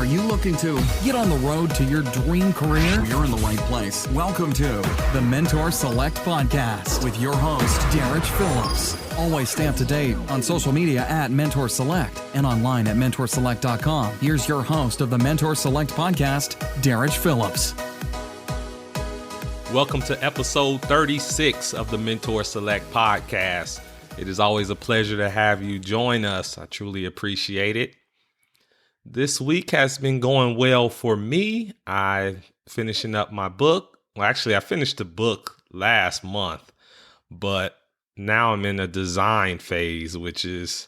Are you looking to get on the road to your dream career? You're in the right place. Welcome to the Mentor Select Podcast with your host, Derek Phillips. Always stay up to date on social media at Mentor Select and online at mentorselect.com. Here's your host of the Mentor Select Podcast, Derek Phillips. Welcome to episode 36 of the Mentor Select Podcast. It is always a pleasure to have you join us. I truly appreciate it. This week has been going well for me. I'm finishing up my book. Well, actually, I finished the book last month, but now I'm in a design phase, which is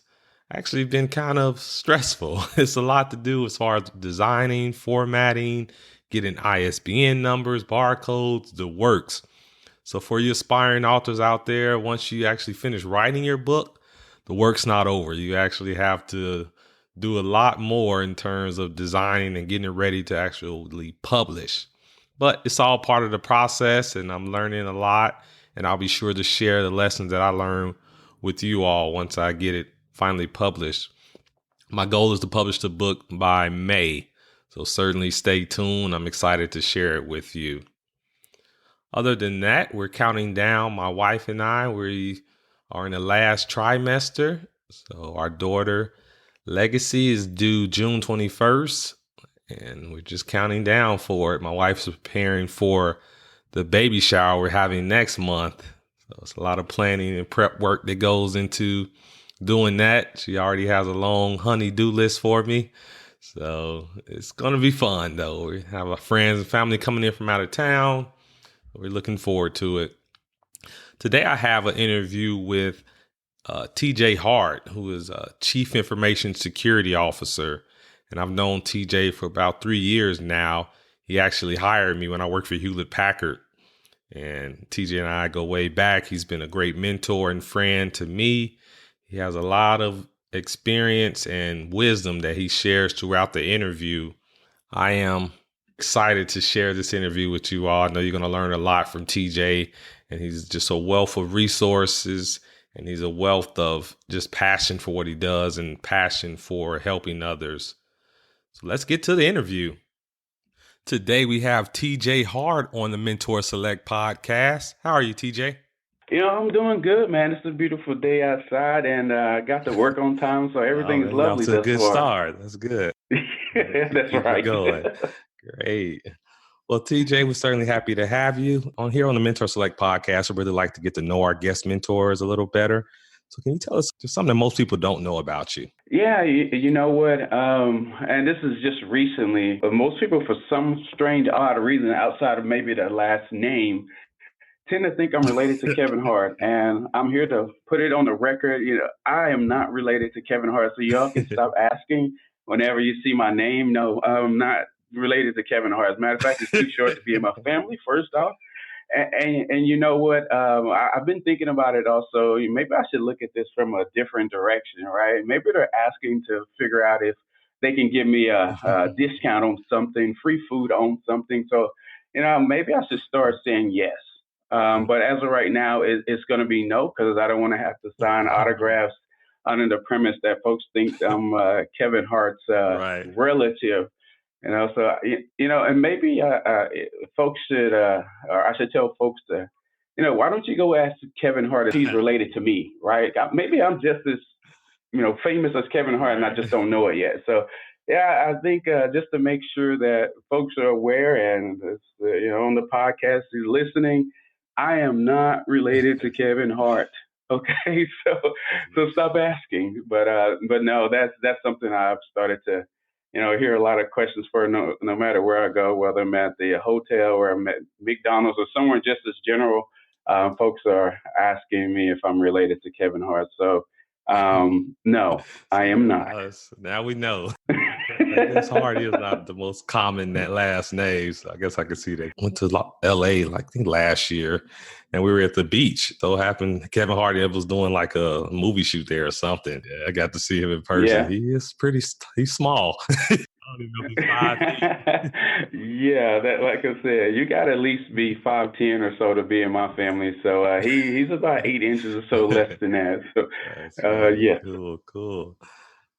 actually been kind of stressful. It's a lot to do as far as designing, formatting, getting ISBN numbers, barcodes, the works. So for you aspiring authors out there, once you actually finish writing your book, the work's not over. You actually have to do a lot more in terms of designing and getting it ready to actually publish. But it's all part of the process, and I'm learning a lot, and I'll be sure to share the lessons that I learned with you all once I get it finally published. My goal is to publish the book by May, so certainly stay tuned. I'm excited to share it with you. Other than that, we're counting down. My wife and I, we are in the last trimester, so our daughter Legacy is due June 21st, and we're just counting down for it. My wife's preparing for the baby shower we're having next month. So it's a lot of planning and prep work that goes into doing that. She already has a long honey-do list for me. So it's going to be fun, though. We have our friends and family coming in from out of town. We're looking forward to it. Today I have an interview with TJ Hart, who is a Chief Information Security Officer. And I've known TJ for about 3 years now. He actually hired me when I worked for Hewlett Packard. And TJ and I go way back. He's been a great mentor and friend to me. He has a lot of experience and wisdom that he shares throughout the interview. I am excited to share this interview with you all. I know you're going to learn a lot from TJ, and he's just a wealth of resources. And he's a wealth of just passion for what he does and passion for helping others. So let's get to the interview. Today we have TJ Hart on the Mentor Select Podcast. How are you, TJ? I'm doing good, man. It's a beautiful day outside, and I got to work on time, so everything's lovely That's a thus good far. start. That's good. That's Keep right. it going. Great. Well, TJ, we're certainly happy to have you on here on the Mentor Select Podcast. I really like to get to know our guest mentors a little better. So can you tell us just something that most people don't know about you? Yeah, you know what? And this is just recently, but most people, for some strange, odd reason, outside of maybe their last name, tend to think I'm related to Kevin Hart. And I'm here to put it on the record. I am not related to Kevin Hart, so y'all can stop asking whenever you see my name. No, I'm not related to Kevin Hart. As a matter of fact, it's too short to be in my family, first off. And you know what? I've been thinking about it also. Maybe I should look at this from a different direction, right? Maybe they're asking to figure out if they can give me a discount on something, free food on something. So, maybe I should start saying yes. But as of right now, it's going to be no, because I don't want to have to sign autographs under the premise that folks think I'm Kevin Hart's relative. So, and maybe folks should, or I should tell folks to, why don't you go ask Kevin Hart if he's related to me, right? Maybe I'm just as, famous as Kevin Hart, and I just don't know it yet. So, yeah, I think just to make sure that folks are aware and, on the podcast who's listening, I am not related to Kevin Hart. Okay, so stop asking. But no, that's something I've started to, hear a lot of questions for no matter where I go, whether I'm at the hotel or I'm at McDonald's or somewhere just as general. Folks are asking me if I'm related to Kevin Hart. So no, I am not. Now we know. I guess Hart is not the most common that last name. So I guess I could see that. Went to LA, I think last year, and we were at the beach. So it happened Kevin Hart was doing like a movie shoot there or something. Yeah, I got to see him in person. Yeah. He's small. I don't even know if he's 5 feet. Yeah, that, like I said, you got to at least be 5'10" or so to be in my family. So he's about 8 inches or so less than that. So That's yeah. Cool.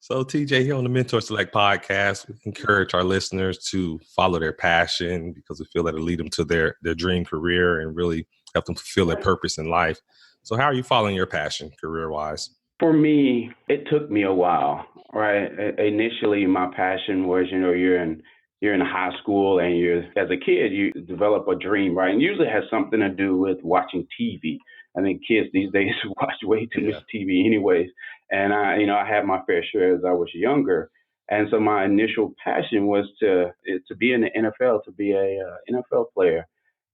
So, TJ, here on the Mentor Select podcast, we encourage our listeners to follow their passion because we feel that it'll lead them to their dream career and really help them fulfill their purpose in life. So, how are you following your passion career-wise? For me, it took me a while, right? Initially, my passion was, you're in high school and as a kid, you develop a dream, right? And usually it has something to do with watching TV. I think kids these days watch way too much Yeah. TV anyways. And I had my fair share as I was younger. And so my initial passion was to be in the NFL, to be a NFL player.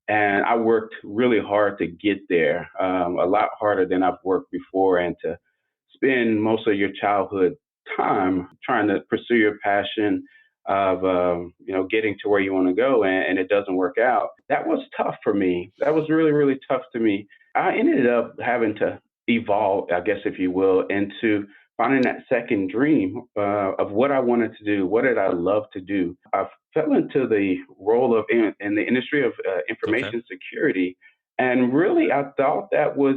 And I worked really hard to get there, a lot harder than I've worked before, and to spend most of your childhood time trying to pursue your passion of getting to where you want to go, and it doesn't work out. That was tough for me. That was really, really tough to me. I ended up having to evolve, I guess, if you will, into finding that second dream of what I wanted to do. What did I love to do? I fell into the role of in the industry of Okay. information security, and really, I thought that was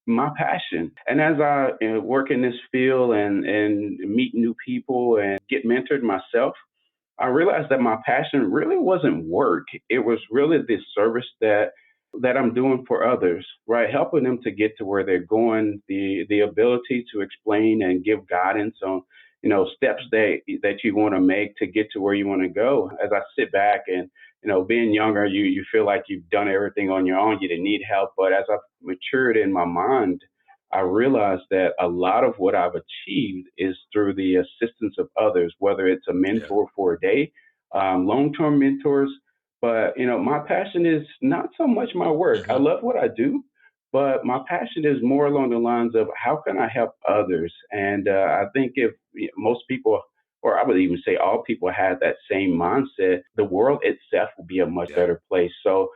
my passion. And as I work in this field and meet new people and get mentored myself, I realized that my passion really wasn't work. It was really the service that I'm doing for others, right? Helping them to get to where they're going, the ability to explain and give guidance on, steps that you want to make to get to where you want to go. As I sit back and, being younger, you feel like you've done everything on your own. You didn't need help. But as I've matured in my mind, I realized that a lot of what I've achieved is through the assistance of others, whether it's a Yeah. mentor for a day, long-term mentors. But my passion is not so much my work. I Hmm. love what I do, but my passion is more along the lines of how can I help others? And I think if most people, or I would even say all people, had that same mindset, the world itself will be a much Yeah. better place. So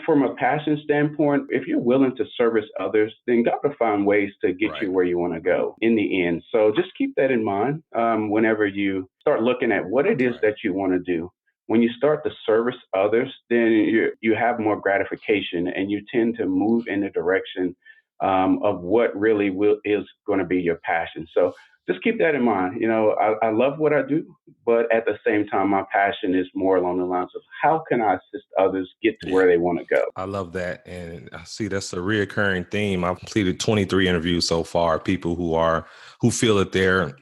from a passion standpoint, if you're willing to service others, then God will find ways to get Right. you where you want to go in the end. So just keep that in mind whenever you start looking at what it is Right. that you want to do. When you start to service others, then you have more gratification and you tend to move in the direction of what really is going to be your passion. So just keep that in mind. I love what I do, but at the same time, my passion is more along the lines of how can I assist others get to Yeah. where they want to go. I love that. And I see that's a reoccurring theme. I've completed 23 interviews so far, people who feel that they're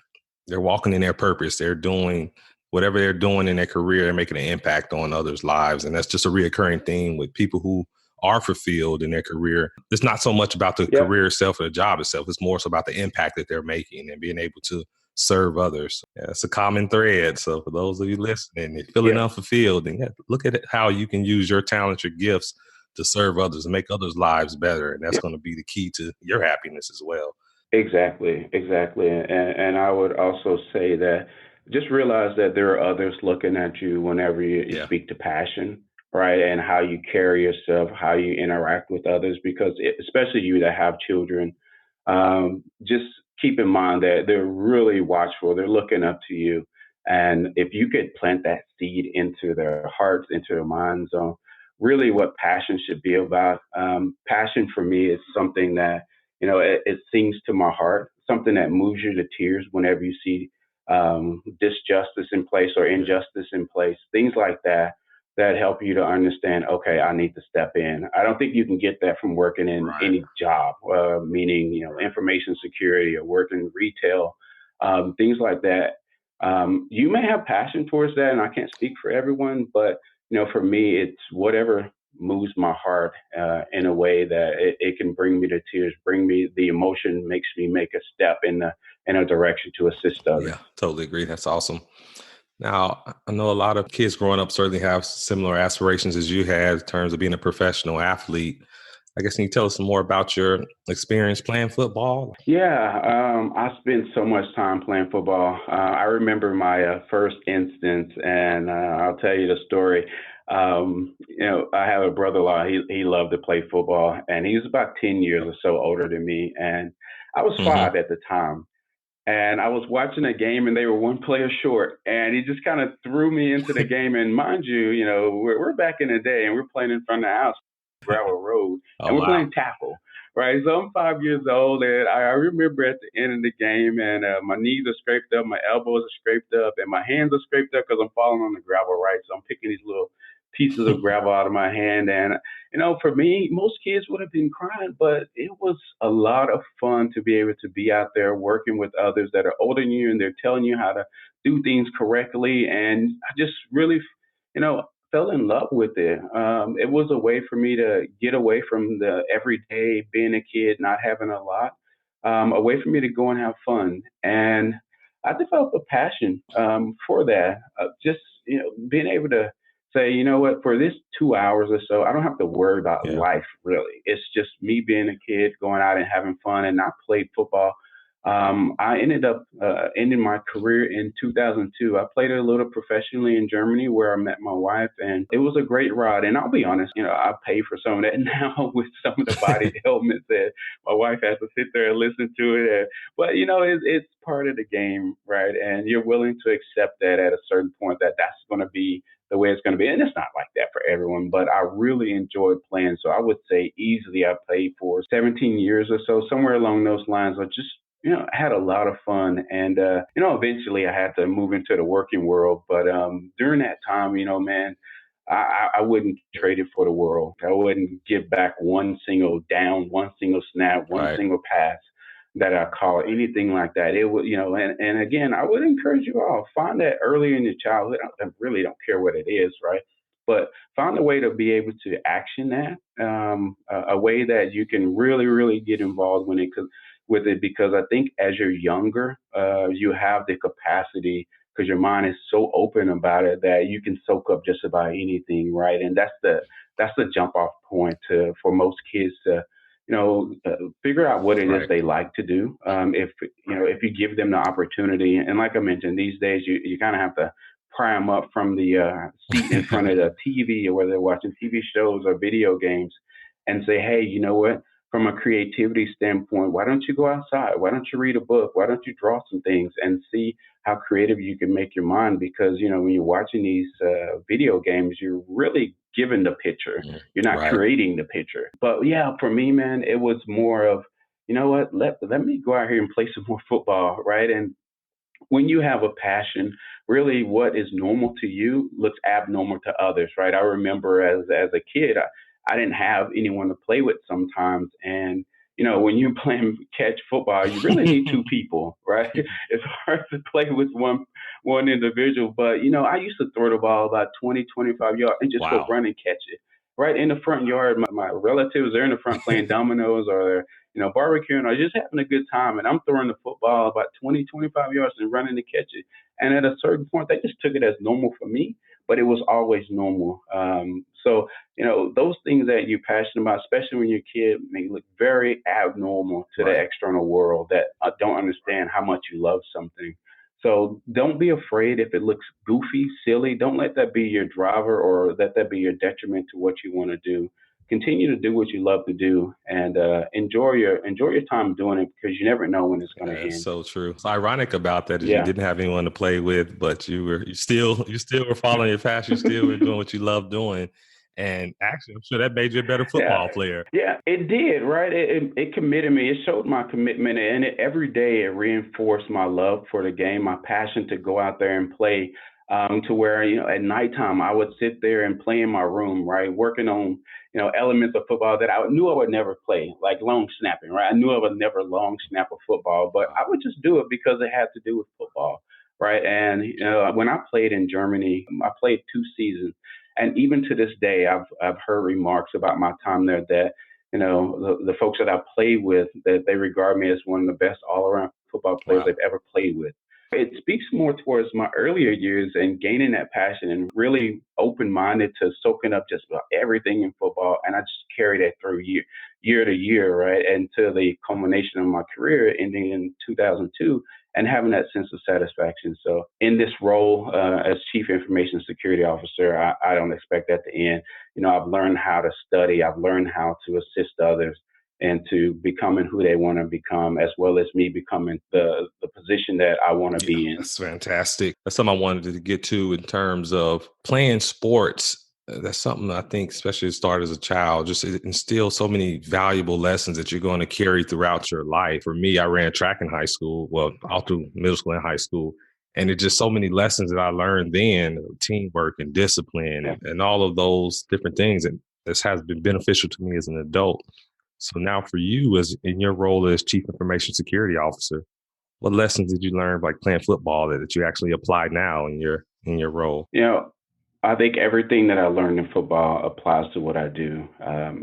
walking in their purpose. They're doing whatever they're doing in their career, they're making an impact on others' lives. And that's just a reoccurring theme with people who are fulfilled in their career. It's not so much about the Yep, career itself or the job itself. It's more so about the impact that they're making and being able to serve others. Yeah, it's a common thread. So for those of you listening, if feeling yep, unfulfilled, then look at it, how you can use your talent, your gifts to serve others and make others' lives better. And that's yep. going to be the key to your happiness as well. Exactly, exactly. And I would also say that just realize that there are others looking at you whenever you Yeah. speak to passion, right? And how you carry yourself, how you interact with others, because especially you that have children, just keep in mind that they're really watchful. They're looking up to you. And if you could plant that seed into their hearts, into their minds on really what passion should be about, passion for me is something that it sings to my heart, something that moves you to tears whenever you see disjustice in place or Yeah. injustice in place, things like that help you to understand, okay, I need to step in. I don't think you can get that from working in Right. any job, meaning, information security or working retail, things like that. You may have passion towards that, and I can't speak for everyone, but, for me, it's whatever moves my heart in a way that it can bring me to tears, bring me the emotion, makes me make a step in a direction to assist others. Yeah, totally agree. That's awesome. Now, I know a lot of kids growing up certainly have similar aspirations as you had in terms of being a professional athlete. I guess, can you tell us some more about your experience playing football? Yeah, I spent so much time playing football. I remember my first instance, and I'll tell you the story. I have a brother-in-law. He loved to play football, and he was about 10 years or so older than me, and I was Hmm. 5 at the time. And I was watching a game, and they were one player short, and he just kind of threw me into the game. And mind you, we're back in the day, and we're playing in front of the house, gravel road, Oh, and we're wow. playing tackle. Right. So I'm 5 years old, and I remember at the end of the game, and my knees are scraped up, my elbows are scraped up, and my hands are scraped up because I'm falling on the gravel. Right. So I'm picking these little pieces of gravel out of my hand, and for me, most kids would have been crying, but it was a lot of fun to be able to be out there working with others that are older than you, and they're telling you how to do things correctly, and I just really, fell in love with it. It was a way for me to get away from the everyday being a kid, not having a lot, a way for me to go and have fun. And I developed a passion for that. Just being able to say, you know what, for this 2 hours or so, I don't have to worry about Yeah. life really. It's just me being a kid, going out and having fun. And I played football. I ended up ending my career in 2002. I played a little professionally in Germany where I met my wife, and it was a great ride. And I'll be honest, I pay for some of that now with some of the body ailments that my wife has to sit there and listen to it. But it's part of the game, right? And you're willing to accept that at a certain point that that's going to be the way it's going to be. And it's not like that for everyone, but I really enjoyed playing. So I would say easily I played for 17 years or so, somewhere along those lines. I just I had a lot of fun. And, eventually I had to move into the working world. But during that time, man, I wouldn't trade it for the world. I wouldn't give back one single down, one single snap, one Right. single pass that I call anything like that. It would, and again, I would encourage you all, find that early in your childhood. I really don't care what it is, right? But find a way to be able to action that, a way that you can really, really get involved with it, because I think as you're younger, you have the capacity because your mind is so open about it that you can soak up just about anything, right? And that's the jump off point for most kids to figure out what it is Right. they like to do. If you give them the opportunity, and like I mentioned, these days you kind of have to pry them up from the seat in front of the TV, or whether they're watching TV shows or video games, and say, hey, you know what? From a creativity standpoint, why don't you go outside? Why don't you read a book? Why don't you draw some things and see how creative you can make your mind? Because when you're watching these video games, you're really given the picture. You're not Right. creating the picture. But yeah, for me, man, it was more of, you know what? Let me go out here and play some more football, right? And when you have a passion, really what is normal to you looks abnormal to others, right? I remember as a kid, I didn't have anyone to play with sometimes, and when you're playing catch football, you really need two people, right? It's hard to play with one individual, but I used to throw the ball about 20, 25 yards and just go Wow. run and catch it. Right in the front yard, my relatives are in the front playing dominoes, or they're barbecuing, or just having a good time. And I'm throwing the football about 20, 25 yards and running to catch it. And at a certain point, they just took it as normal for me, but it was always normal. So, those things that you're passionate about, especially when you're a kid, may look very abnormal to the Right. external world that don't understand how much you love something. So don't be afraid if it looks goofy, silly. Don't let that be your driver, or let that be your detriment to what you want to do. Continue to do what you love to do, and enjoy your time doing it, because you never know when it's going to That's end. so true. What's ironic about that is you Yeah. didn't have anyone to play with, but you still were following your passion. You still were doing what you love doing, and actually, I'm sure that made you a better Yeah, football player. yeah, it did, right? It committed me. It showed my commitment, and every day it reinforced my love for the game, my passion to go out there and play. To where at nighttime I would sit there and play in my room, right, working on elements of football that I knew I would never play, like long snapping, right? I knew I would never long snap a football, but I Wow. would just do it because it had to do with football, right? And when I played in Germany, I played 2 seasons. And even to this day, I've heard remarks about my time there that the folks that I played with, that they regard me as one of the best all around football players Wow. they've ever played with. It speaks more towards my earlier years and gaining that passion and really open minded to soaking up just about everything in football. And I just carry that through year to year, right? Until the culmination of my career ending in 2002, and having that sense of satisfaction. So in this role as Chief Information Security Officer, I don't expect that to end. I've learned how to study, I've learned how to assist others and to becoming who they want to become, as well as me becoming the position that I want to Yeah, be in. that's fantastic. That's something I wanted to get to in terms of playing sports. That's something I think, especially start as a child, just it instills so many valuable lessons that you're going to carry throughout your life. For me, I ran track in high school, well, all through middle school and high school. And it's just so many lessons that I learned then, teamwork and discipline Yeah. and all of those different things. And this has been beneficial to me as an adult. So now for you, as in your role as Chief Information Security Officer, what lessons did you learn like playing football that you actually apply now in your role? You know, I think everything that I learned in football applies to what I do.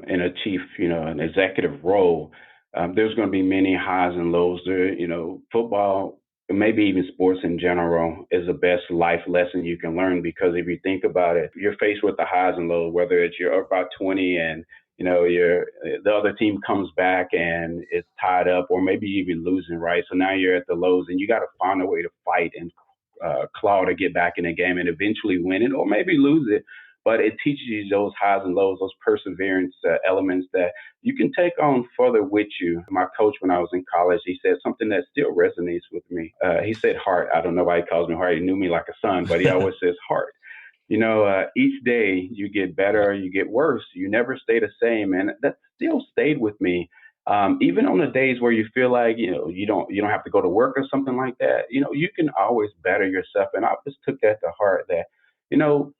In a chief, an executive role, there's going to be many highs and lows there. Football, maybe even sports in general, is the best life lesson you can learn because if you think about it, you're faced with the highs and lows, whether it's you're up by 20 and the other team comes back and it's tied up, or maybe even losing, right? So now you're at the lows and you got to find a way to fight and claw to get back in the game and eventually win it or maybe lose it. But it teaches you those highs and lows, those perseverance elements that you can take on further with you. My coach, when I was in college, he said something that still resonates with me. He said Hart. I don't know why he calls me Hart. He knew me like a son, but he always says Hart. Each day you get better, you get worse. You never stay the same, and that still stayed with me. Even on the days where you feel like you don't have to go to work or something like that, you can always better yourself. And I just took that to heart that you know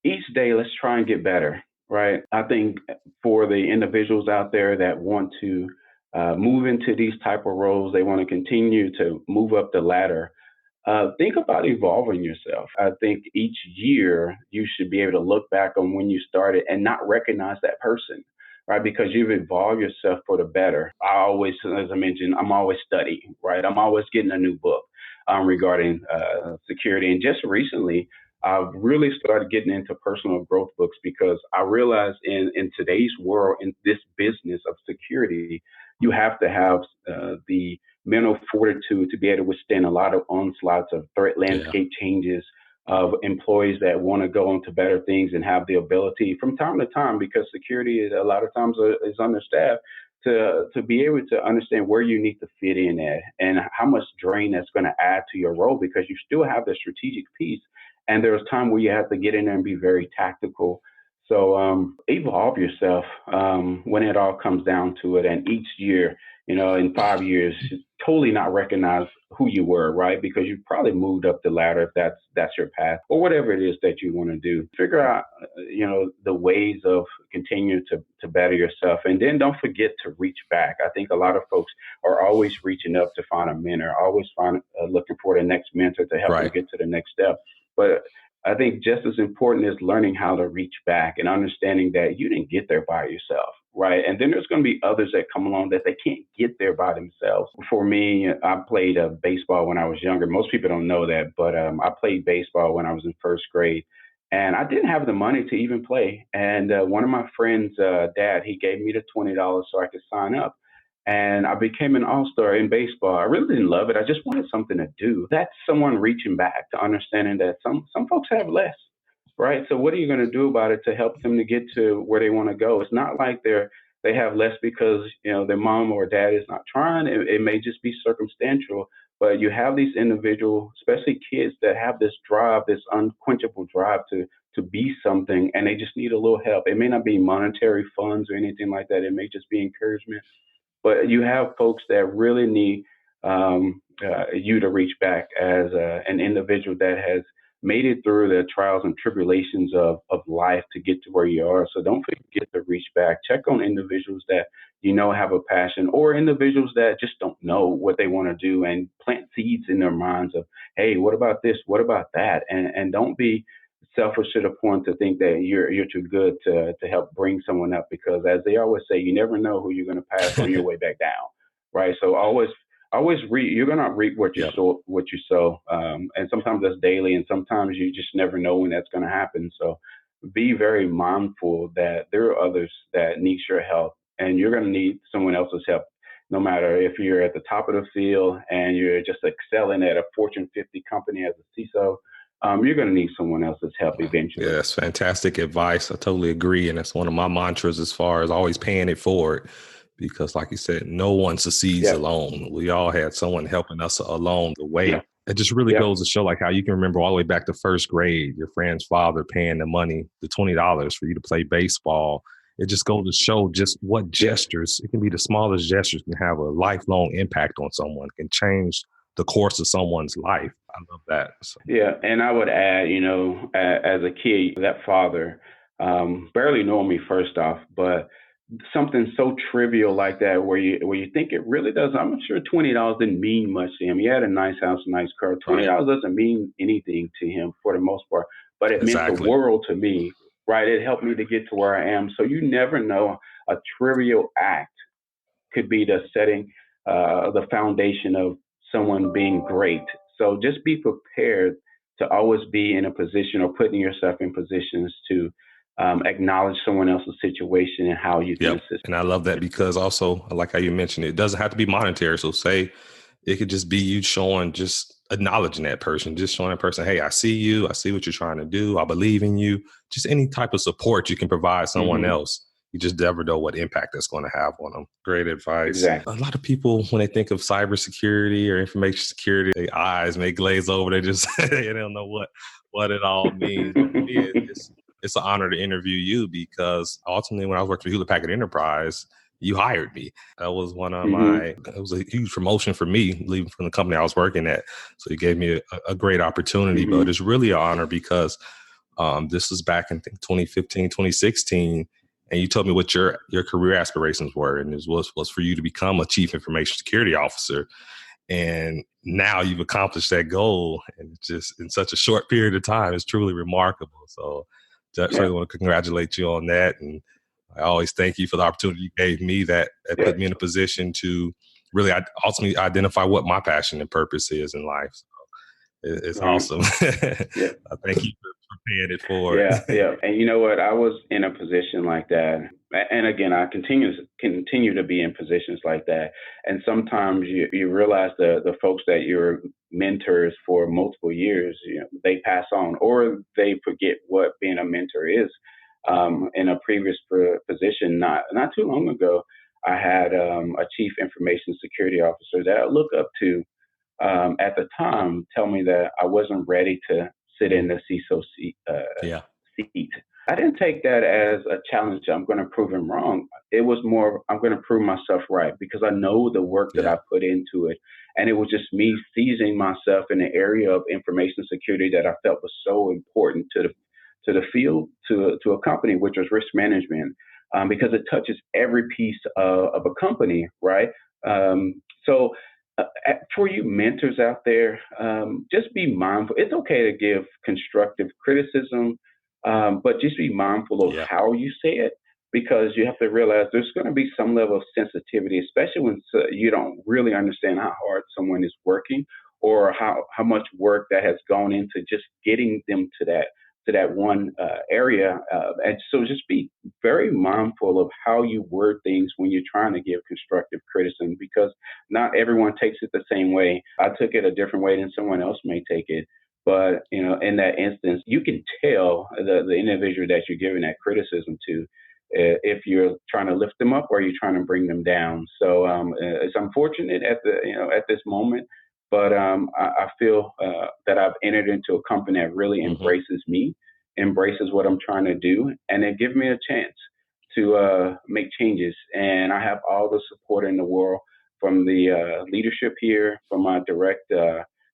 each day let's try and get better, right? I think for the individuals out there that want to move into these type of roles, they want to continue to move up the ladder. Think about evolving yourself. I think each year you should be able to look back on when you started and not recognize that person, right? Because you've evolved yourself for the better. I always, as I mentioned, I'm always studying, right? I'm always getting a new book regarding security. And just recently, I've really started getting into personal growth books because I realize in today's world, in this business of security, you have to have the mental fortitude to be able to withstand a lot of onslaughts of threat Yeah. landscape changes, of employees that want to go on to better things and have the ability from time to time, because security is a lot of times is understaffed, to be able to understand where you need to fit in at and how much drain that's going to add to your role, because you still have the strategic piece and there's time where you have to get in there and be very tactical. So evolve yourself when it all comes down to it. And each year, in 5 years, totally not recognize who you were, right? Because you probably moved up the ladder if that's your path or whatever it is that you want to do. Figure out, the ways of continuing to better yourself, and then don't forget to reach back. I think a lot of folks are always reaching up to find a mentor, always looking for the next mentor to help them Right. get to the next step. But I think just as important is learning how to reach back and understanding that you didn't get there by yourself, right? And then there's going to be others that come along that they can't get there by themselves. For me, I played baseball when I was younger. Most people don't know that, but I played baseball when I was in first grade. And I didn't have the money to even play. And one of my friends' dad, he gave me the $20 so I could sign up. And I became an all-star in baseball. I really didn't love it. I just wanted something to do. That's someone reaching back to understanding that some folks have less, right? So what are you going to do about it to help them to get to where they want to go? It's not like they have less because their mom or dad is not trying. It may just be circumstantial. But you have these individuals, especially kids, that have this drive, this unquenchable drive to be something, and they just need a little help. It may not be monetary funds or anything like that. It may just be encouragement, but you have folks that really need you to reach back as an individual that has made it through the trials and tribulations of life to get to where you are. So don't forget to reach back. Check on individuals that have a passion, or individuals that just don't know what they want to do, and plant seeds in their minds of, hey, what about this? What about that? And don't be selfish to the point to think that you're too good to help bring someone up, because as they always say, you never know who you're going to pass on your way back down, right? So always reap. You're gonna reap what you Yep. sow, and sometimes that's daily, and sometimes you just never know when that's going to happen. So be very mindful that there are others that need your help, and you're going to need someone else's help. No matter if you're at the top of the field and you're just excelling at a Fortune 50 company as a CISO, you're going to need someone else's help Yeah, eventually. that's fantastic advice. I totally agree. And that's one of my mantras as far as always paying it forward. Because like you said, no one succeeds Yeah, alone. We all had someone helping us along the yeah, way. it just really Yeah. goes to show like how you can remember all the way back to first grade, your friend's father paying the money, the $20 for you to play baseball. It just goes to show just what gestures, it can be the smallest gestures, can have a lifelong impact on someone, can change the course of someone's life. I love that. So, Yeah, and I would add, as a kid, that father barely knowing me first off, but something so trivial like that, where you think it really does. I'm sure $20 didn't mean much to him. He had a nice house, a nice car. right. $20 doesn't mean anything to him for the most part, but it meant the Exactly. world to me. Right? It helped me to get to where I am. So you never know, a trivial act could be the setting, the foundation of someone being great. So just be prepared to always be in a position or putting yourself in positions to acknowledge someone else's situation and how you can Yep. assist. And I love that because also, I like how you mentioned it doesn't have to be monetary. So say it could just be you showing, just acknowledging that person, just showing that person, hey, I see you. I see what you're trying to do. I believe in you. Just any type of support you can provide someone Hmm. else. You just never know what impact that's going to have on them. Great advice. A Exactly. lot of people, when they think of cybersecurity or information security, their eyes may glaze over. They just they don't know what it all means. But for me, it's an honor to interview you because ultimately, when I was working for Hewlett Packard Enterprise, you hired me. That was one of Hmm. it was a huge promotion for me leaving from the company I was working at. So you gave me a great opportunity, but Hmm. it's really an honor because this was back in I think 2015, 2016. And you told me what your career aspirations were. And it was for you to become a chief information security officer. And now you've accomplished that goal, and just in such a short period of time, it's truly remarkable. So just Yeah. certainly want to congratulate you on that. And I always thank you for the opportunity you gave me that Yeah. put me in a position to really ultimately identify what my passion and purpose is in life. So it's Right. awesome. Yeah. I thank you for paying it forward. Yeah, yeah. And you know what? I was in a position like that. And again, I continue to be in positions like that. And sometimes you realize the folks that you're mentors for multiple years, they pass on or they forget what being a mentor is. In a previous position, not too long ago, I had a chief information security officer that I look up to at the time tell me that I wasn't ready to sit in the CISO Yeah. seat. I didn't take that as a challenge. I'm going to prove him wrong. It was more, I'm going to prove myself right because I know the work that Yeah. I put into it. And it was just me seizing myself in the area of information security that I felt was so important to the field, to a company, which was risk management, because it touches every piece of a company, right? So for you mentors out there, just be mindful. It's okay to give constructive criticism, but just be mindful of Yeah. how you say it because you have to realize there's going to be some level of sensitivity, especially when you don't really understand how hard someone is working or how much work that has gone into just getting them to that one area. And so just be very mindful of how you word things when you're trying to give constructive criticism because not everyone takes it the same way. I took it a different way than someone else may take it. But in that instance, you can tell the individual that you're giving that criticism to if you're trying to lift them up or you're trying to bring them down. So it's unfortunate at the at this moment, but I feel that I've entered into a company that really Hmm. embraces me, embraces what I'm trying to do, and it gives me a chance to make changes. And I have all the support in the world from the leadership here, from my direct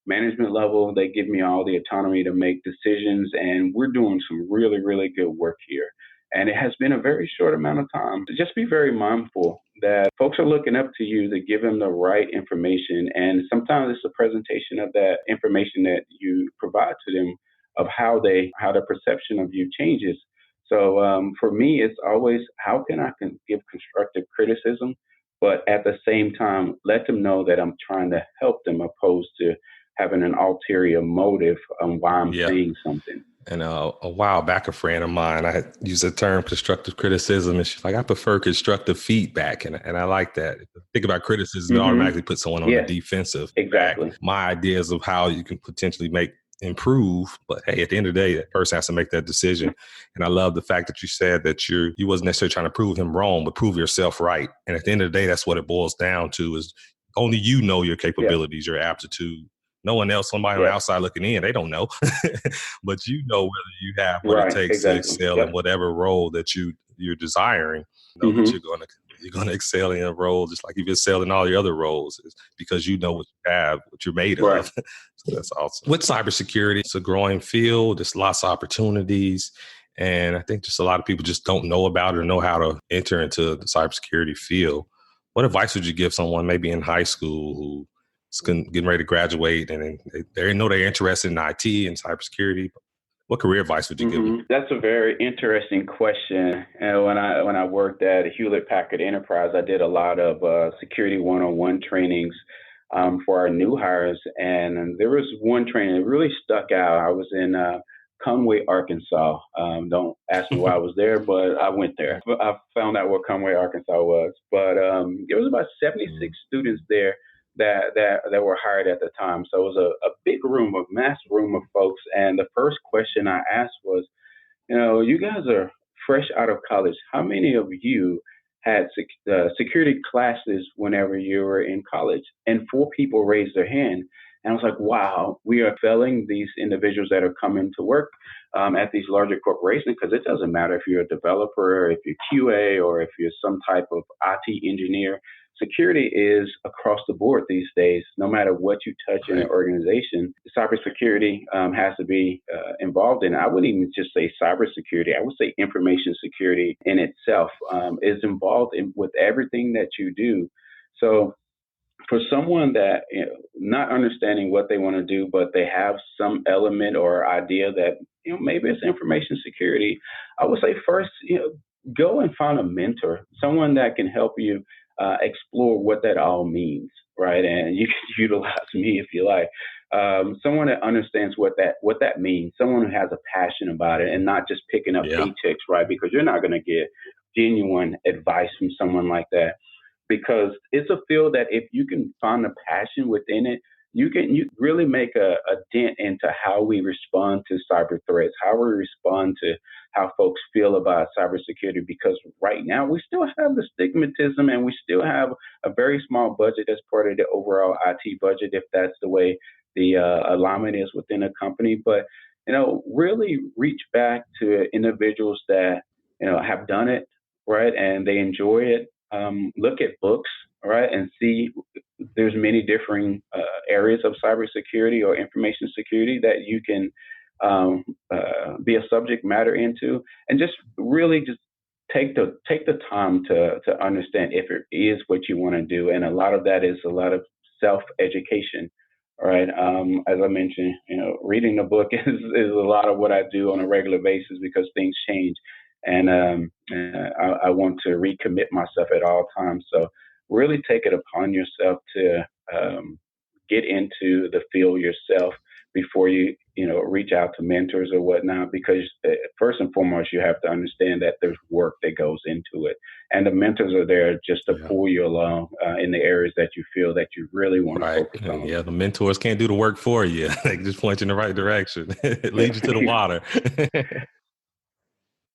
management level. They give me all the autonomy to make decisions, and we're doing some really, really good work here. And it has been a very short amount of time. Just be very mindful that folks are looking up to you to give them the right information. And sometimes it's a presentation of that information that you provide to them of how the perception of you changes. So for me, it's always how can I give constructive criticism, but at the same time, let them know that I'm trying to help them opposed to having an ulterior motive on why I'm Yeah. saying something. And a while back, a friend of mine, I had used the term constructive criticism, and she's like, I prefer constructive feedback. And I like that. If you think about criticism, it Hmm. automatically puts someone on the Yes, defensive back. exactly. My ideas of how you can potentially improve, but hey, at the end of the day, that person has to make that decision. And I love the fact that you said that you wasn't necessarily trying to prove him wrong, but prove yourself right. And at the end of the day, that's what it boils down to is only you know your Yeah. capabilities, your aptitude, No one else, somebody on the outside looking in, they don't know. But you know whether you have what it Right. takes to Exactly. excel in whatever role that you're desiring. Know that Mm-hmm. you're gonna excel in a role just like you've excelled in all your other roles, is because you know what you have, what you're made Right. of. So that's awesome. With cybersecurity, it's a growing field. There's lots of opportunities. And I think just a lot of people just don't know about it or know how to enter into the cybersecurity field. What advice would you give someone maybe in high school who's getting ready to graduate and they know they're interested in IT and cybersecurity? What career advice would you give them? That's a very interesting question. And when I worked at Hewlett Packard Enterprise, I did a lot of security 101 trainings for our new hires. And there was one training that really stuck out. I was in Conway, Arkansas. Don't ask me why I was there, but I went there. I found out what Conway, Arkansas was. But there was about 76 students there that were hired at the time. So it was a big room, a mass room of folks. And the first question I asked was, you guys are fresh out of college. How many of you had security classes whenever you were in college? And 4 people raised their hand. And I was like, wow, we are failing these individuals that are coming to work at these larger corporations, because it doesn't matter if you're a developer, or if you're QA, or if you're some type of IT engineer. Security is across the board these days. No matter what you touch in an organization, cybersecurity has to be involved in it. I wouldn't even just say cybersecurity. I would say information security in itself is involved with everything that you do. So for someone that not understanding what they want to do, but they have some element or idea that maybe it's information security, I would say first go and find a mentor, someone that can help you explore what that all means, right? And you can utilize me if you like. Someone that understands what that means, someone who has a passion about it, and not just picking up paychecks, right? Because you're not going to get genuine advice from someone like that, because it's a field that if you can find a passion within it, you really make a dent into how we respond to cyber threats, how we respond to how folks feel about cybersecurity. Because right now we still have the stigmatism, and we still have a very small budget as part of the overall IT budget, if that's the way the alignment is within a company. But really reach back to individuals that have done it, right, and they enjoy it. Look at books, right, and see there's many differing areas of cybersecurity or information security that you can be a subject matter into, and just really just take the time to understand if it is what you want to do. And a lot of that is a lot of self-education. All right. As I mentioned, reading the book is a lot of what I do on a regular basis, because things change. And I want to recommit myself at all times. So really take it upon yourself to get into the field yourself before you reach out to mentors or whatnot. Because first and foremost, you have to understand that there's work that goes into it, and the mentors are there just to pull you along in the areas that you feel that you really want to focus on. Yeah, the mentors can't do the work for you. They just point you in the right direction. It leads you to the water.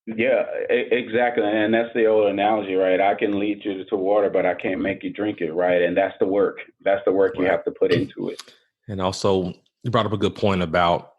Yeah, exactly. And that's the old analogy, right? I can lead you to water, but I can't make you drink it, right? And that's the work. That's the work you have to put into it. And also, you brought up a good point about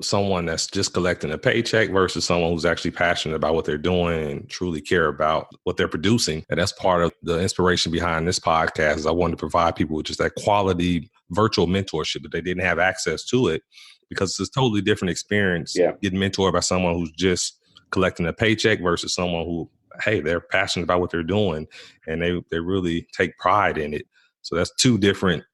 someone that's just collecting a paycheck versus someone who's actually passionate about what they're doing and truly care about what they're producing. And that's part of the inspiration behind this podcast, is I wanted to provide people with just that quality virtual mentorship, but they didn't have access to it, because it's a totally different experience getting mentored by someone who's just collecting a paycheck versus someone who, hey, they're passionate about what they're doing and they really take pride in it. So that's two different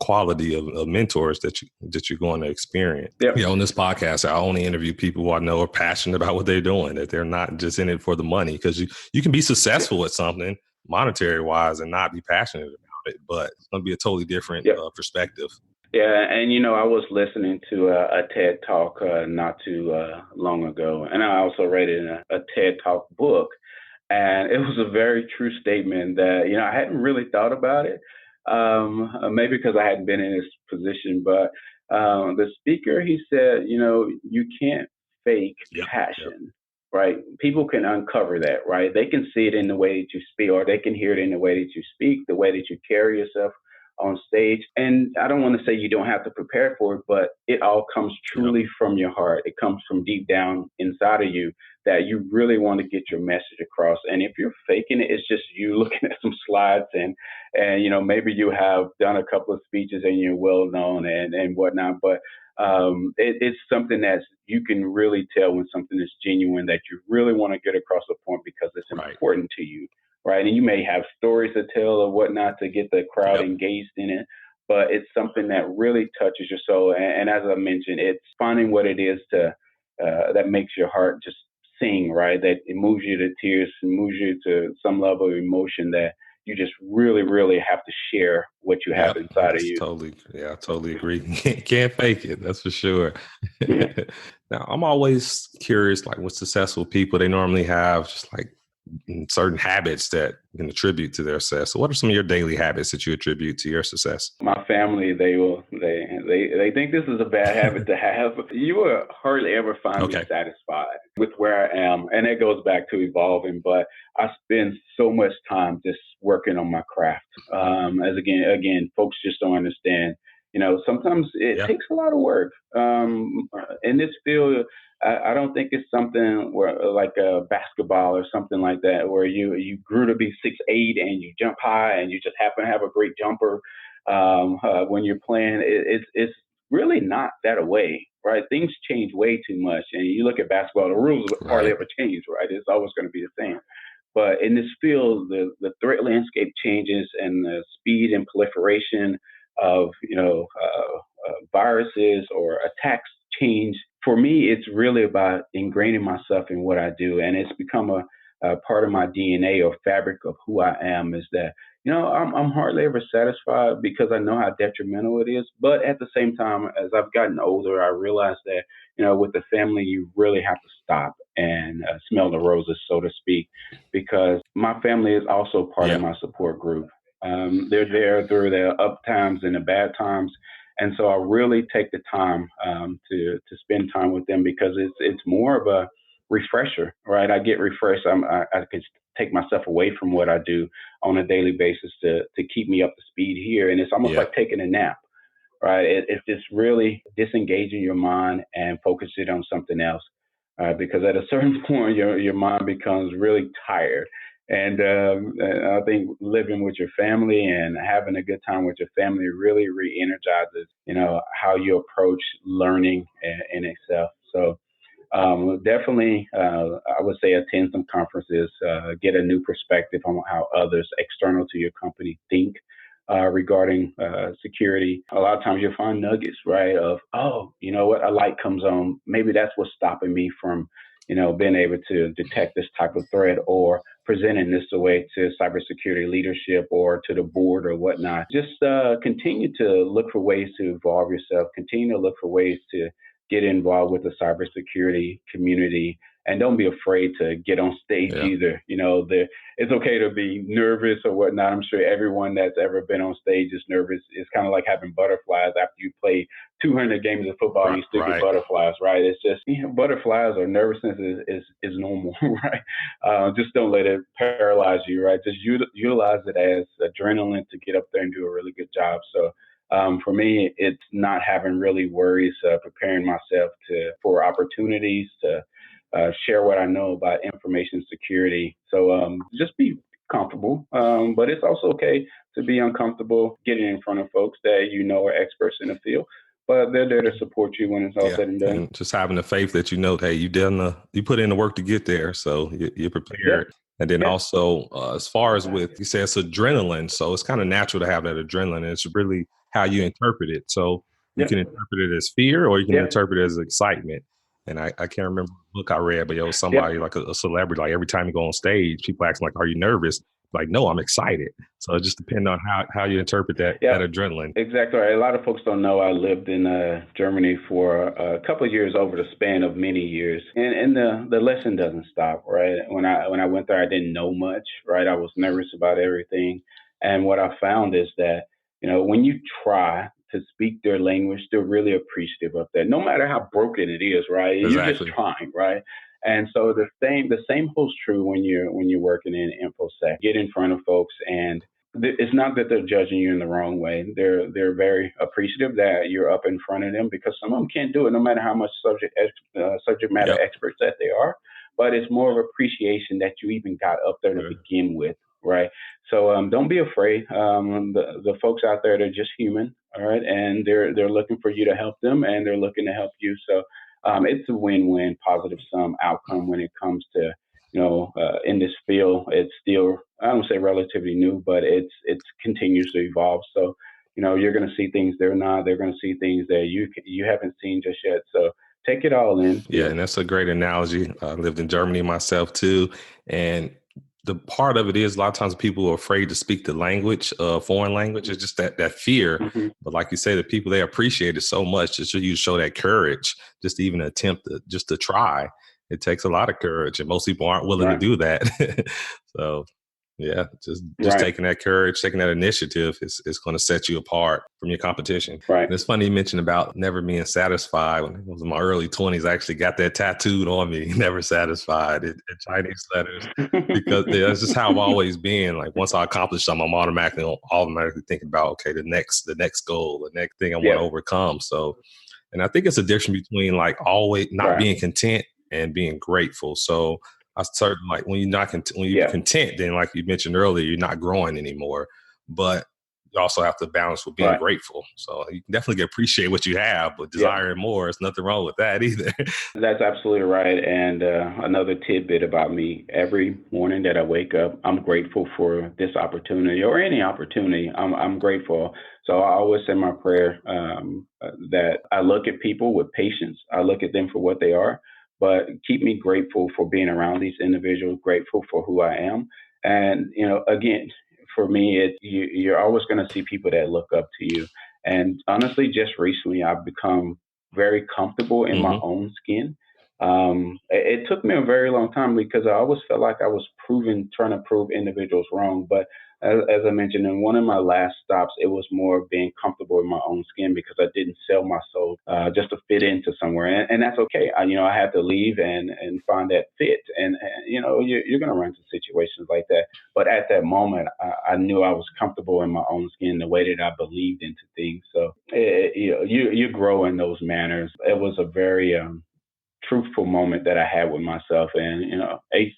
quality of mentors that you're going to experience. On this podcast, I only interview people who I know are passionate about what they're doing, that they're not just in it for the money, because you can be successful at something monetary wise and not be passionate about it, but it's going to be a totally different perspective. Yeah, and I was listening to a TED Talk not too long ago, and I also read it in a TED Talk book, and it was a very true statement that I hadn't really thought about it, maybe because I hadn't been in this position. But the speaker, he said, you can't fake passion, right? People can uncover that, right? They can see it in the way that you speak, or they can hear it in the way that you speak, the way that you carry yourself. on stage. And I don't want to say you don't have to prepare for it, but it all comes Yep. truly from your heart. It comes from deep down inside of you that you really want to get your message across. And if you're faking it, it's just you looking at some slides and maybe you have done a couple of speeches and you're well known and whatnot, but it's something that you can really tell when something is genuine, that you really want to get across a point because it's Right. important to you, right? And you may have stories to tell or whatnot to get the crowd Yep. engaged in it, but it's something that really touches your soul. And as I mentioned, it's finding what it is that makes your heart just sing, right? That it moves you to tears, moves you to some level of emotion that you just really, really have to share what you have Yep. inside of That's you. I totally agree. Can't fake it. That's for sure. Yeah. Now, I'm always curious, like with successful people, they normally have just like certain habits that can attribute to their success. So what are some of your daily habits that you attribute to your success? My family, they think this is a bad habit to have. You will hardly ever find me Okay. satisfied with where I am, and it goes back to evolving. But I spend so much time just working on my craft. As again, folks just don't understand. Sometimes it Yeah. takes a lot of work. In this field, I don't think it's something where like basketball or something like that, where you grew to be 6'8" and you jump high and you just happen to have a great jumper when you're playing. It's really not that way, right? Things change way too much, and you look at basketball, the rules hardly Right. ever change, right? It's always going to be the same. But in this field, the threat landscape changes, and the speed and proliferation of viruses or attacks change. For me, it's really about ingraining myself in what I do, and it's become a part of my DNA or fabric of who I am. Is that I'm hardly ever satisfied because I know how detrimental it is. But at the same time, as I've gotten older, I realize that with the family, you really have to stop and smell the roses, so to speak, because my family is also part of Yeah. my support group. They're there through the up times and the bad times, and so I really take the time to spend time with them because it's more of a refresher, right? I get refreshed. I can take myself away from what I do on a daily basis to keep me up to speed here, and it's almost Yeah. like taking a nap, right? It's just really disengaging your mind and focusing on something else. Because at a certain point, your mind becomes really tired. And I think living with your family and having a good time with your family really re-energizes, how you approach learning in itself. So definitely, I would say attend some conferences, get a new perspective on how others external to your company think regarding security. A lot of times you'll find nuggets, right? Of, oh, you know what, a light comes on. Maybe that's what's stopping me from, being able to detect this type of threat or presenting this away to cybersecurity leadership or to the board or whatnot. Just continue to look for ways to evolve yourself, continue to look for ways to get involved with the cybersecurity community, and don't be afraid to get on stage Yeah. either. It's okay to be nervous or whatnot. I'm sure everyone that's ever been on stage is nervous. It's kind of like having butterflies after you play 200 games of football and you still get Right. butterflies, right? It's just butterflies or nervousness is normal, right? Just don't let it paralyze you, right? Just utilize it as adrenaline to get up there and do a really good job. So for me, it's not having really worries, preparing myself for opportunities to share what I know about information security. So just be comfortable, but it's also okay to be uncomfortable getting in front of folks that are experts in the field. But they're there to support you when it's all Yeah. said and done. And just having the faith that hey, you put in the work to get there, so you're Yeah, prepared. And then yeah, also, as far as with, you say it's adrenaline, so it's kind of natural to have that adrenaline. And it's really how you interpret it. So you yeah, can interpret it as fear, or you can yeah, interpret it as excitement. And I can't remember the book I read, but it was yeah. somebody like a celebrity. Like every time you go on stage, people asking like, "Are you nervous?" Like, no, I'm excited. So it just depends on how you interpret that Yeah, adrenaline. exactly right. A lot of folks don't know I lived in Germany for a couple of years over the span of many years, and the lesson doesn't stop. Right, when I went there, I didn't know much. Right, I was nervous about everything, and what I found is that when you try to speak their language, they're really appreciative of that, no matter how broken it is. Right, you're just Exactly. trying. Right. And so the same holds true when you're working in InfoSec. Get in front of folks and it's not that they're judging you in the wrong way. They're very appreciative that you're up in front of them, because some of them can't do it no matter how much subject matter Yep. experts that they are. But it's more of appreciation that you even got up there to Yeah. begin with, right? So don't be afraid. The folks out there, they're just human, all right, and they're looking for you to help them, and they're looking to help you. So it's a win-win, positive sum outcome when it comes to in this field. It's still, I don't say relatively new, but it's continues to evolve. So, you're going to see things they're not. They're going to see things that you haven't seen just yet. So take it all in. Yeah, and that's a great analogy. I lived in Germany myself too, and the part of it is a lot of times people are afraid to speak the language, foreign language. It's just that fear. Hmm. But like you say, the people, they appreciate it so much. Just so you show that courage, just to even attempt just to try. It takes a lot of courage, and most people aren't willing to Right. do that. So yeah, just Right. taking that courage, taking that initiative is going to set you apart from your competition. Right. And it's funny you mentioned about never being satisfied. When I was in my early 20s, I actually got that tattooed on me, never satisfied, in Chinese letters, because that's just how I've always been. Like once I accomplish something, I'm automatically thinking about, okay, the next goal, the next thing I want to Yeah. overcome. So, and I think it's a difference between like always not Right. being content and being grateful. So I certain like when you're not when you're Yeah. content, then like you mentioned earlier, you're not growing anymore. But you also have to balance with being Right. grateful. So you can definitely appreciate what you have, but Yeah. desiring more, there's nothing wrong with that either. That's absolutely right. And another tidbit about me: every morning that I wake up, I'm grateful for this opportunity or any opportunity. I'm grateful. So I always say my prayer that I look at people with patience. I look at them for what they are, but keep me grateful for being around these individuals, grateful for who I am. And, again, for me, you're always going to see people that look up to you. And honestly, just recently, I've become very comfortable in my Hmm. own skin. It took me a very long time because I always felt like I was trying to prove individuals wrong. But as I mentioned in one of my last stops, it was more being comfortable in my own skin because I didn't sell my soul just to fit into somewhere, and that's okay. I had to leave and find that fit, and you're going to run into situations like that. But at that moment, I knew I was comfortable in my own skin, the way that I believed into things. So you grow in those manners. It was a very truthful moment that I had with myself. And,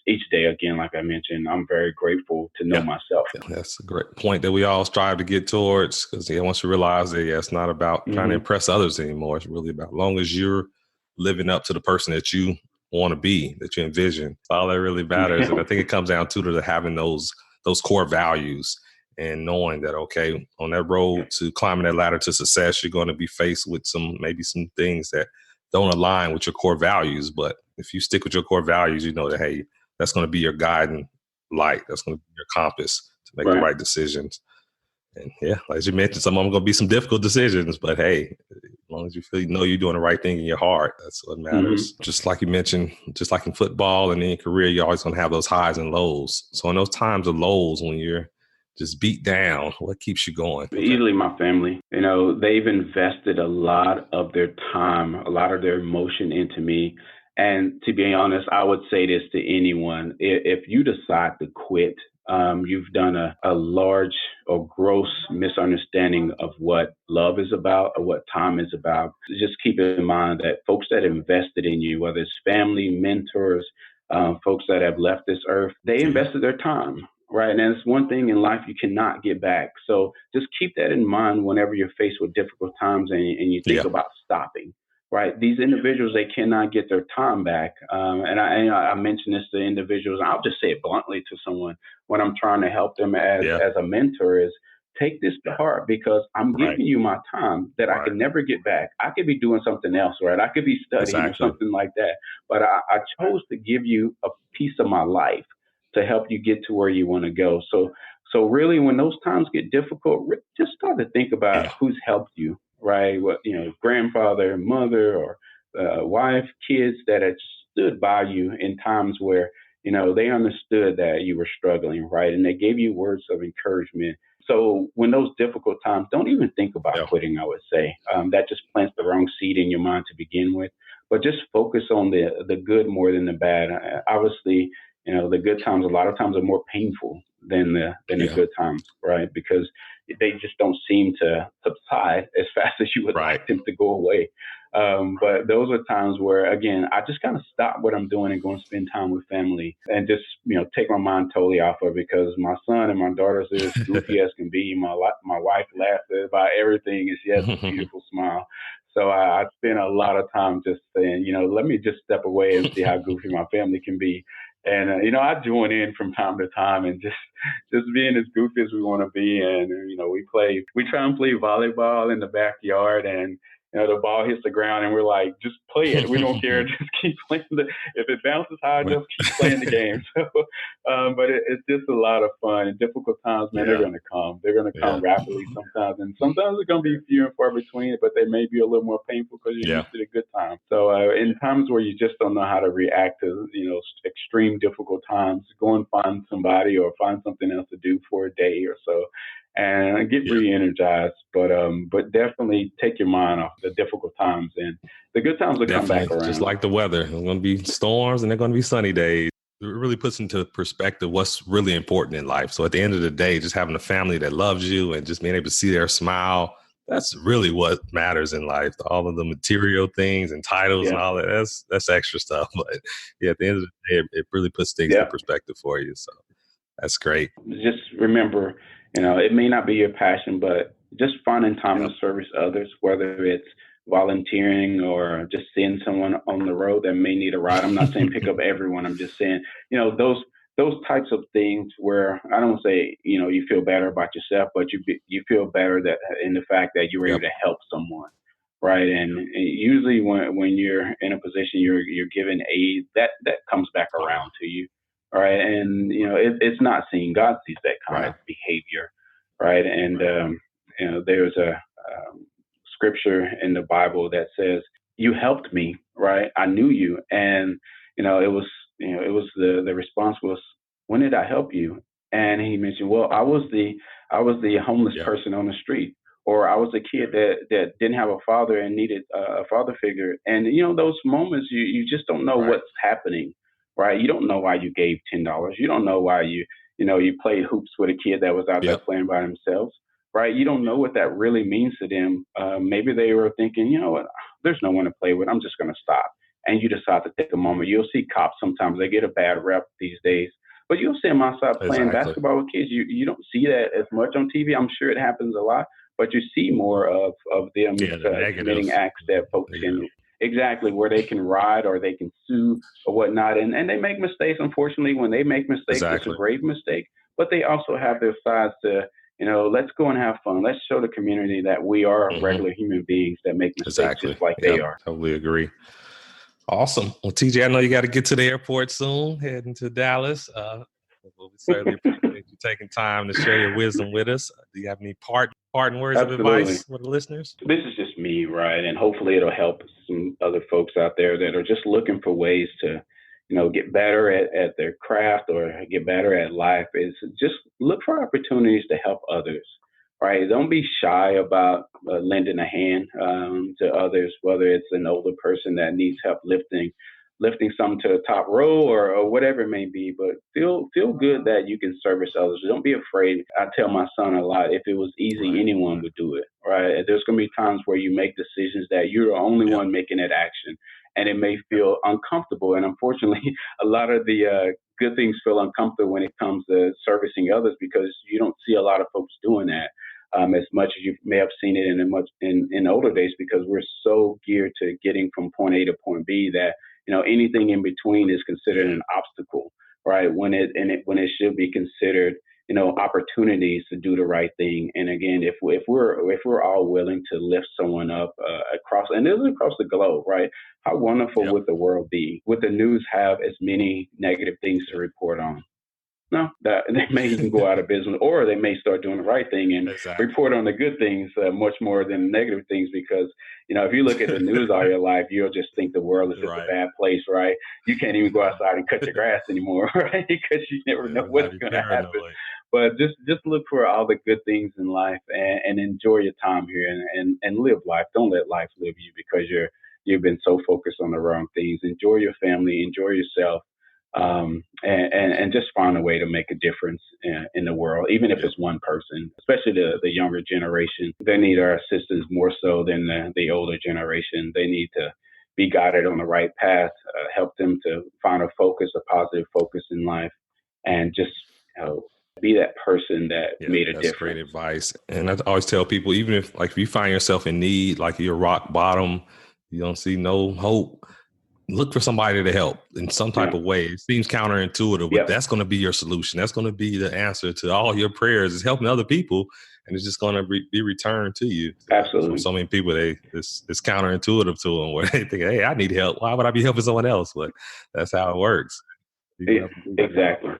each day, again, like I mentioned, I'm very grateful to know Yeah. myself. Yeah, that's a great point that we all strive to get towards, because once you realize that it's not about trying to Hmm. impress others anymore. It's really about, as long as you're living up to the person that you want to be, that you envision, that's all that really matters. And I think it comes down to having those core values and knowing that, okay, on that road to climbing that ladder to success, you're going to be faced with maybe some things that don't align with your core values. But if you stick with your core values, you know that, hey, that's going to be your guiding light. That's going to be your compass to make the Right. right decisions. And yeah, as you mentioned, some of them are going to be some difficult decisions, but hey, as long as you feel you're doing the right thing in your heart, that's what Hmm. matters. Just like you mentioned, just like in football and in your career, you're always going to have those highs and lows. So in those times of lows, when you're just beat down, what keeps you going? Okay. Easily my family. They've invested a lot of their time, a lot of their emotion into me. And to be honest, I would say this to anyone: if you decide to quit, you've done a large or gross misunderstanding of what love is about or what time is about. Just keep in mind that folks that invested in you, whether it's family, mentors, folks that have left this earth, they Yeah. invested their time. Right. And it's one thing in life you cannot get back. So just keep that in mind whenever you're faced with difficult times and you think Yeah. about stopping. Right. These individuals, they cannot get their time back. And I mentioned this to individuals, and I'll just say it bluntly to someone when I'm trying to help them Yeah. as a mentor is take this to heart, because I'm Right. giving you my time that I Right. can never get back. I could be doing something else, right? I could be studying or Exactly. something like that. But I chose to give you a piece of my life to help you get to where you want to go. So really, when those times get difficult, just start to think about Yeah. who's helped you, right? What, grandfather, mother, or wife, kids that had stood by you in times where they understood that you were struggling, right? And they gave you words of encouragement. So when those difficult times, don't even think about Yeah. quitting. I would say that just plants the wrong seed in your mind to begin with. But just focus on the good more than the bad. Obviously, the good times a lot of times are more painful than the Yeah. good times, right? Because they just don't seem to subside as fast as you would Right. like them to go away. But those are times where, again, I just kind of stop what I'm doing and go and spend time with family and just, take my mind totally off of it because my son and my daughters are as goofy as can be. My wife laughs about everything and she has a beautiful smile. So I spend a lot of time just saying, let me just step away and see how goofy my family can be. And, I join in from time to time and just being as goofy as we want to be. And, we try and play volleyball in the backyard and, the ball hits the ground and we're like, just play it. We don't care. Just keep playing if it bounces high, just keep playing the game. So, but it's just a lot of fun and difficult times, man. They're Yeah. going to come. They're going to come Yeah. rapidly sometimes. And sometimes it's going to be few and far between, but they may be a little more painful because you're Yeah. used to the good times. So, in times where you just don't know how to react to, extreme difficult times, go and find somebody or find something else to do for a day or so and get Yeah. re-energized. But definitely take your mind off the difficult times, and the good times will come back Definitely. around. Just like the weather. There's going to be storms and there's going to be sunny days. It really puts into perspective what's really important in life. So at the end of the day, just having a family that loves you and just being able to see their smile, that's really what matters in life. All of the material things and titles and Yeah, all that, that's extra stuff. But yeah, at the end of the day, it really puts things in yeah. perspective for you. So that's great. Just remember, it may not be your passion, but just finding time to Yep. service others, whether it's volunteering or just seeing someone on the road that may need a ride. I'm not saying pick up everyone. I'm just saying, those types of things where I don't say, you feel better about yourself, but you feel better that in the fact that you were able Yep. to help someone. Right. And usually when you're in a position, you're given aid that comes back Oh, yeah. around to you. All right. And, it's not seen. God sees that kind Right. of behavior. Right. And, there's a scripture in the Bible that says, you helped me. Right. I knew you. And, it was the response was, when did I help you? And he mentioned, well, I was the homeless Yeah. person on the street, or I was a kid that didn't have a father and needed a father figure. And those moments you just don't know Right. what's happening, right? You don't know why you gave $10. You don't know why you played hoops with a kid that was out there Yep. playing by themselves, right? You don't know what that really means to them. Maybe they were thinking, you know what, there's no one to play with. I'm just going to stop. And you decide to take a moment. You'll see cops sometimes; they get a bad rep these days. But you'll see them outside playing Exactly. basketball with kids. You don't see that as much on TV. I'm sure it happens a lot, but you see more of them Yeah. The committing negative. acts that folks Yeah. can exactly where they can ride or they can sue or whatnot. And they make mistakes. Unfortunately, when they make mistakes, it's a Exactly. grave mistake. But they also have their sides to let's go and have fun. Let's show the community that we are Hmm. regular human beings that make mistakes just Exactly. like they Yep. are. Totally agree. Awesome. Well, TJ, I know you got to get to the airport soon, heading to Dallas. Well, we certainly appreciate you taking time to share your wisdom with us. Do you have any parting words of Absolutely. advice for the listeners? This is just me, right? And hopefully it'll help some other folks out there that are just looking for ways to, get better at their craft or get better at life. Is just look for opportunities to help others, right? Don't be shy about lending a hand to others, whether it's an older person that needs help lifting something to the top row or whatever it may be, but feel good that you can service others. Don't be afraid. I tell my son a lot, if it was easy, Right. anyone would do it, right? There's going to be times where you make decisions that you're the only Yep. one making that action, and it may feel uncomfortable. And unfortunately, a lot of the good things feel uncomfortable when it comes to servicing others because you don't see a lot of folks doing that. As much as you may have seen it in older days, because we're so geared to getting from point A to point B that anything in between is considered Yeah. an obstacle, right? When it should be considered, opportunities to do the right thing. And again, if we're all willing to lift someone up across, and this is across the globe, right? How wonderful Yep. would the world be? Would the news have as many negative things to Yep. report on? No, that they may even go out of business, or they may start doing the right thing and Exactly. report on the good things much more than the negative things. Because if you look at the news all your life, you'll just think the world is just a Right. bad place, right? You can't even go Yeah. outside and cut your grass anymore, right? Because you never Yeah. know It'll what's have you going to happen. paranoid. But just look for all the good things in life and enjoy your time here and live life. Don't let life live you because you've been so focused on the wrong things. Enjoy your family, enjoy yourself, and just find a way to make a difference in the world, even if it's one person, especially the younger generation. They need our assistance more so than the older generation. They need to be guided on the right path, help them to find a focus, a positive focus in life, and just be that person that made a difference. That's great advice. And I always tell people, even if you find yourself in need, like you're rock bottom, you don't see no hope, look for somebody to help in some type of way. It seems counterintuitive, but that's going to be your solution. That's going to be the answer to all your prayers, is helping other people, and it's just going to be returned to you. Absolutely. For so many people, it's counterintuitive to them, where they think, hey, I need help. Why would I be helping someone else? But that's how it works. Exactly.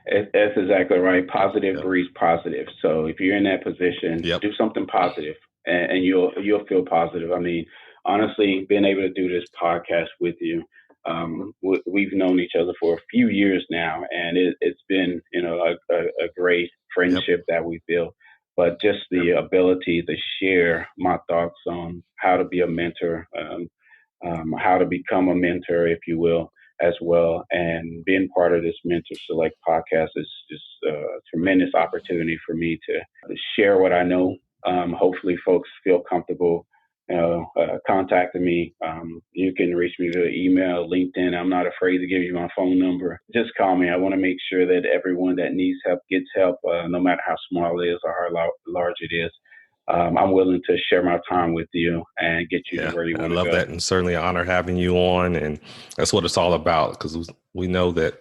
That's exactly right. Positive breeds positive. So if you're in that position, do something positive, and you'll feel positive. I mean, honestly, being able to do this podcast with you, we've known each other for a few years now, and it's been a great friendship that we built. But just the ability to share my thoughts on how to be a mentor, how to become a mentor, if you will, as well. And being part of this Mentor Select podcast is just a tremendous opportunity for me to share what I know. Hopefully folks feel comfortable contacting me. You can reach me via email, LinkedIn. I'm not afraid to give you my phone number. Just call me. I want to make sure that everyone that needs help gets help, no matter how small it is or how large it is. I'm willing to share my time with you and get you to where you want to go. I love that, and certainly an honor having you on. And that's what it's all about, because we know that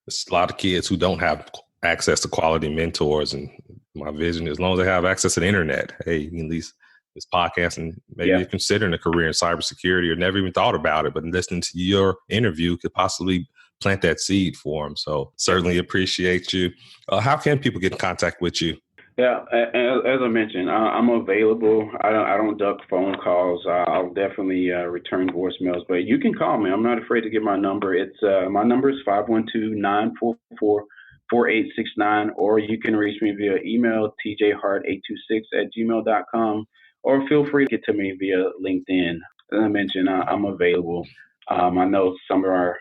there's a lot of kids who don't have access to quality mentors. And my vision, as long as they have access to the internet, hey, you can at least this podcast, and maybe you're considering a career in cybersecurity or never even thought about it, but listening to your interview could possibly plant that seed for them. So certainly appreciate you. How can people get in contact with you? Yeah, as I mentioned, I'm available. I don't duck phone calls. I'll definitely return voicemails, but you can call me. I'm not afraid to give my number. It's my number is 512-944-4869, or you can reach me via email, tjhart826@gmail.com, or feel free to get to me via LinkedIn. As I mentioned, I'm available. I know some of our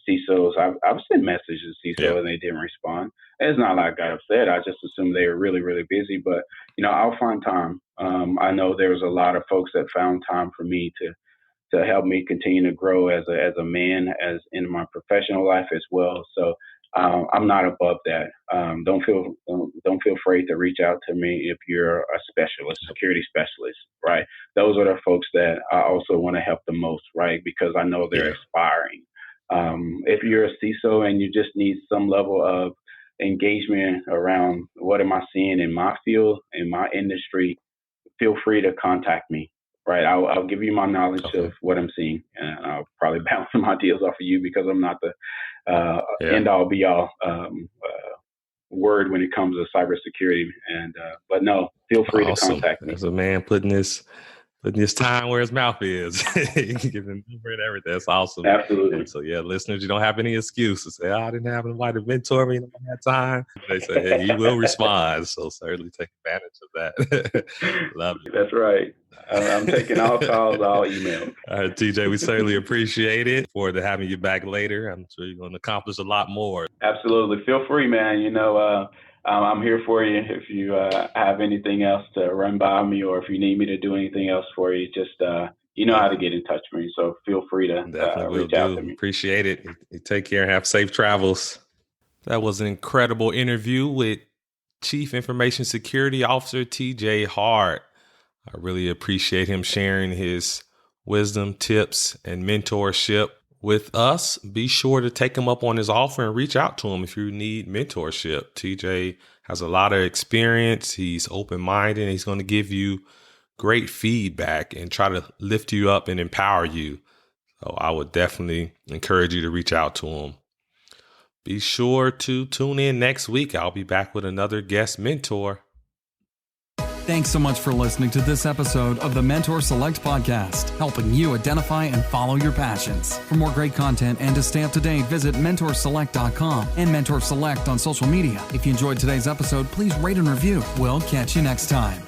CISOs, I've sent messages to CISO and they didn't respond. It's not like I got upset. I just assumed they were really, really busy. But, I'll find time. I know there's a lot of folks that found time for me to help me continue to grow as a man, as in my professional life as well. So I'm not above that. Don't feel afraid to reach out to me if you're a specialist, security specialist, right? Those are the folks that I also want to help the most, right? Because I know they're aspiring. If you're a CISO and you just need some level of engagement around what am I seeing in my field, in my industry, feel free to contact me. Right, I'll give you my knowledge of what I'm seeing, and I'll probably bounce some ideas off of you because I'm not the end-all, be-all word when it comes to cybersecurity. And but no, feel free to contact me. As a man putting his time where his mouth is, giving number and everything. That's awesome. Absolutely. And so listeners, you don't have any excuse to say, I didn't have anybody to mentor me at that time. They say, hey, he will respond. So certainly take advantage of that. Love it. That's right. I'm taking all calls, all emails. All right, TJ, we certainly appreciate it. Forward to having you back later. I'm sure you're going to accomplish a lot more. Absolutely. Feel free, man. I'm here for you. If you have anything else to run by me, or if you need me to do anything else for you, just you know how to get in touch with me. So feel free to reach out to me. Appreciate it. You take care and have safe travels. That was an incredible interview with Chief Information Security Officer TJ Hart. I really appreciate him sharing his wisdom, tips, and mentorship with us. Be sure to take him up on his offer and reach out to him if you need mentorship. TJ has a lot of experience. He's open-minded, and he's going to give you great feedback and try to lift you up and empower you. So I would definitely encourage you to reach out to him. Be sure to tune in next week. I'll be back with another guest mentor. Thanks so much for listening to this episode of the Mentor Select podcast, helping you identify and follow your passions. For more great content and to stay up to date, visit mentorselect.com and Mentor Select on social media. If you enjoyed today's episode, please rate and review. We'll catch you next time.